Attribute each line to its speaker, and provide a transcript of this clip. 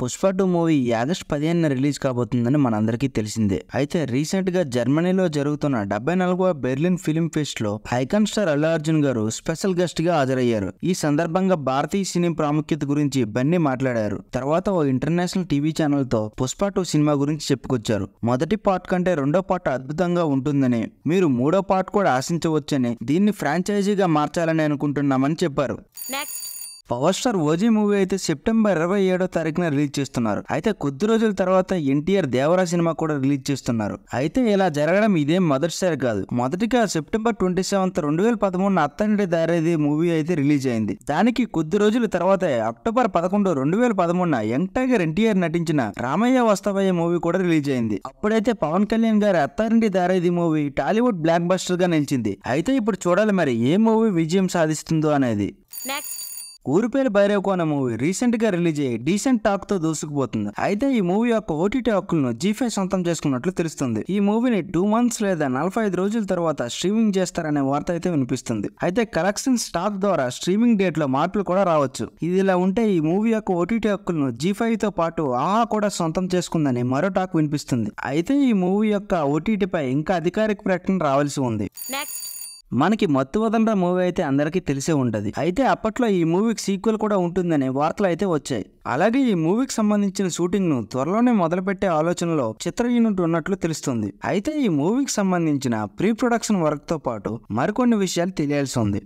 Speaker 1: Pushpa 2 movie August 15న release కాబోతుందని మనందరికీ తెలిసిందే. అయితే రీసెంట్ గా జర్మనీలో జరుగుతున్న 74వ బెర్లిన్ ఫిల్మ్ ఫెస్ట్ లో ఐకాన్ స్టార్ అల్లు అర్జున్ గారు స్పెషల్ గెస్ట్ గా హాజరయ్యారు. ఈ సందర్భంగా భారతీయ సినీ ప్రాముఖ్యత గురించి బన్నీ మాట్లాడారు. తర్వాత ఓ ఇంటర్నేషనల్ టీవీ ఛానల్ తో పుష్ప 2 సినిమా గురించి చెప్పుకొచ్చారు. మొదటి పార్ట్ కంటే రెండో పార్ట్ అద్భుతంగా ఉంటుందని, మీరు మూడో పార్ట్ కూడా ఆశించవచ్చని, దీన్ని ఫ్రాంచైజీగా మార్చాలని అనుకుంటున్నామని చెప్పారు. పవర్ స్టార్ ఓజీ మూవీ అయితే సెప్టెంబర్ 27వ తారీఖున రిలీజ్ చేస్తున్నారు. అయితే కొద్ది రోజుల తర్వాత ఎన్టీఆర్ దేవరా సినిమా కూడా రిలీజ్ చేస్తున్నారు. అయితే ఇలా జరగడం ఇదేం మొదటిసారి కాదు. మొదటిగా సెప్టెంబర్ 27, 2013 అత్తారింటి దారేది మూవీ అయితే రిలీజ్ అయింది. దానికి కొద్ది రోజుల తర్వాత అక్టోబర్ 11, 2013 యంగ్ టైగర్ ఎన్టీఆర్ నటించిన రామయ్య వస్తావయ్య మూవీ కూడా రిలీజ్ అయింది. అప్పుడైతే పవన్ కళ్యాణ్ గారి అత్తారింటి దారేది మూవీ టాలీవుడ్ బ్లాక్ బస్టర్ గా నిలిచింది. అయితే ఇప్పుడు చూడాలి మరి ఏ మూవీ విజయం సాధిస్తుందో అనేది. ఊరిపేరు భైరవ్ అనే మూవీ రీసెంట్ గా రిలీజ్ అయ్యి డీసెంట్ టాక్ తో దూసుకుపోతుంది. అయితే ఈ మూవీ యొక్క ఓటీటీ హక్కులను జీ5 సొంతం చేసుకున్నట్లు తెలుస్తుంది. ఈ మూవీని 2 months లేదా 45 రోజుల తర్వాత స్ట్రీమింగ్ చేస్తారనే వార్త అయితే వినిపిస్తుంది. అయితే కలెక్షన్ స్టాక్ ద్వారా స్ట్రీమింగ్ డేట్ లో మార్పులు కూడా రావచ్చు. ఇది ఇలా ఉంటే ఈ మూవీ యొక్క ఓటీటీ హక్కులను జీ5 తో పాటు ఆహా కూడా సొంతం చేసుకుందని మరో టాక్ వినిపిస్తుంది. అయితే ఈ మూవీ యొక్క ఓటీటీ పై ఇంకా అధికారిక ప్రకటన రావాల్సి ఉంది. మనకి మత్తు వదలరా మూవీ అయితే అందరికీ తెలిసే ఉంటది. అయితే అప్పట్లో ఈ మూవీకి సీక్వెల్ కూడా ఉంటుందనే వార్తలు అయితే వచ్చాయి. అలాగే ఈ మూవీకి సంబంధించిన షూటింగ్ ను త్వరలోనే మొదలుపెట్టే ఆలోచనలో చిత్ర యూనిట్ ఉన్నట్లు తెలుస్తుంది. అయితే ఈ మూవీకి సంబంధించిన ప్రీ ప్రొడక్షన్ వర్క్ తో పాటు మరికొన్ని విషయాలు తెలియాల్సి ఉంది.